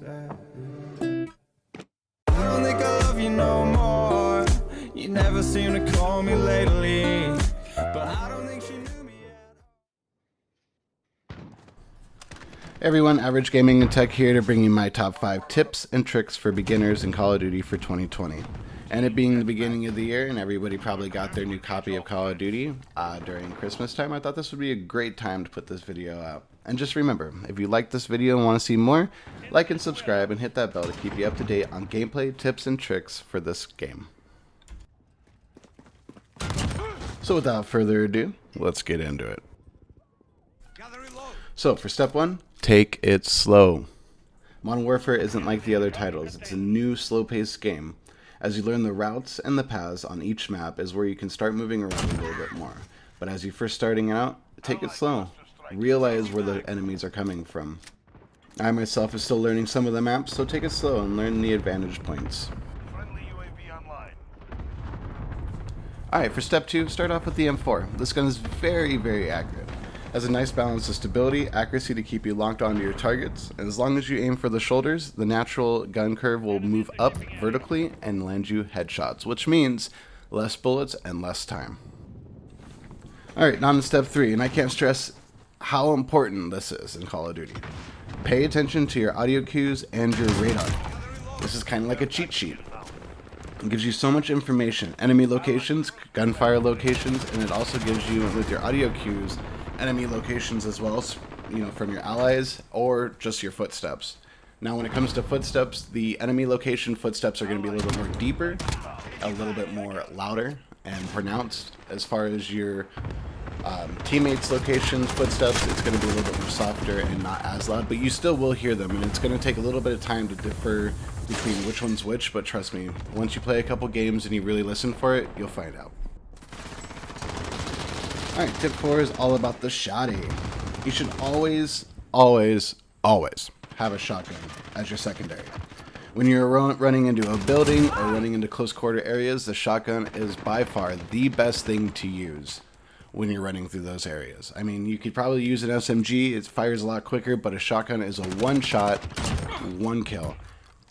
I don't think I love you no more. You never seem to call me lately, but I don't think she knew me at all. Everyone, Average Gaming and Tech here to bring you my top 5 tips and tricks for beginners in Call of Duty for 2020. And it being the beginning of the year and everybody probably got their new copy of Call of Duty during Christmas time, I thought this would be a great time to put this video out. And just remember, if you like this video and want to see more, like and subscribe and hit that bell to keep you up to date on gameplay, tips, and tricks for this game. So without further ado, let's get into it. So for step 1, take it slow. Modern Warfare isn't like the other titles. It's a new slow-paced game. As you learn the routes and the paths on each map is where you can start moving around a little bit more. But as you're first starting out, take it slow. Realize where the enemies are coming from. I myself is still learning some of the maps, so take it slow and learn the advantage points. Alright, for step 2, start off with the M4. This gun is very, very accurate. Has a nice balance of stability, accuracy to keep you locked onto your targets, and as long as you aim for the shoulders, the natural gun curve will move up vertically and land you headshots, which means less bullets and less time. Alright, now on to step 3, and I can't stress how important this is in Call of Duty. Pay attention to your audio cues and your radar. This is kind of like a cheat sheet. It gives you so much information, enemy locations, gunfire locations, and it also gives you, with your audio cues, enemy locations as well, from your allies or just your footsteps. Now when it comes to footsteps, the enemy location footsteps are going to be a little bit more deeper, a little bit more louder and pronounced. As far as your teammates' locations, footsteps, it's going to be a little bit more softer and not as loud, but you still will hear them, and it's going to take a little bit of time to differ between which one's which, but trust me, once you play a couple games and you really listen for it, you'll find out. Alright, tip 4 is all about the shotty. You should always, always, always have a shotgun as your secondary. When you're running into a building or running into close quarter areas, the shotgun is by far the best thing to use when you're running through those areas. I mean, you could probably use an SMG, it fires a lot quicker, but a shotgun is a one shot, one kill.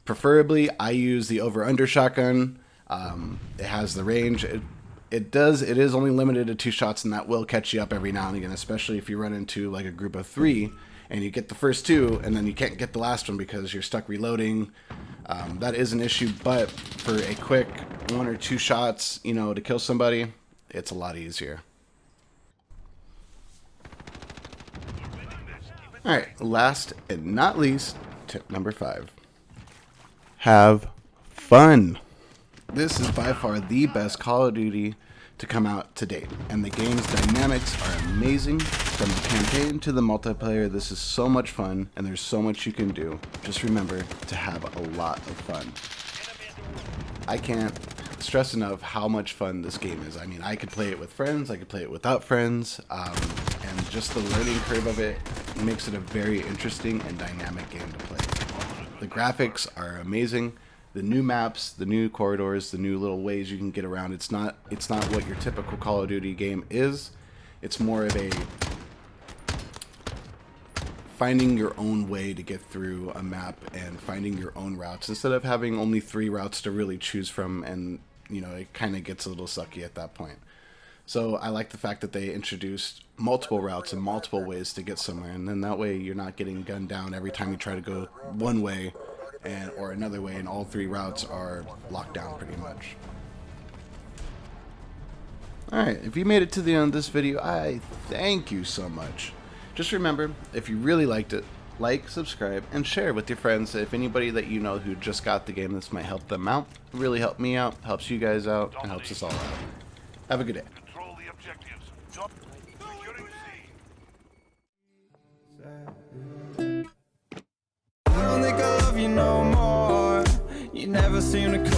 Preferably, I use the over-under shotgun. It has the range. It is only limited to 2 shots, and that will catch you up every now and again, especially if you run into like a group of 3 and you get the first 2 and then you can't get the last one because you're stuck reloading. That is an issue, but for a quick 1 or 2 shots, to kill somebody, it's a lot easier. Alright, last and not least, tip number 5. Have fun. This is by far the best Call of Duty to come out to date, and the game's dynamics are amazing. From the campaign to the multiplayer, this is so much fun, and there's so much you can do. Just remember to have a lot of fun. I can't stress enough how much fun this game is. I mean, I could play it with friends, I could play it without friends, and just the learning curve of it makes it a very interesting and dynamic game to play. The graphics are amazing. The new maps, the new corridors, the new little ways you can get around. It's not what your typical Call of Duty game is. It's more of a finding your own way to get through a map and finding your own routes instead of having only 3 routes to really choose from, and it kind of gets a little sucky at that point. So I like the fact that they introduced multiple routes and multiple ways to get somewhere, and then that way you're not getting gunned down every time you try to go one way or another way, and all 3 routes are locked down pretty much. Alright, if you made it to the end of this video, I thank you so much. Just remember, if you really liked it, like, subscribe, and share with your friends. If anybody that you know who just got the game, this might help them out. It really helped me out, helps you guys out, and helps us all out. Have a good day. Control the objectives. Securing C. I don't think I love you no more. You never seem to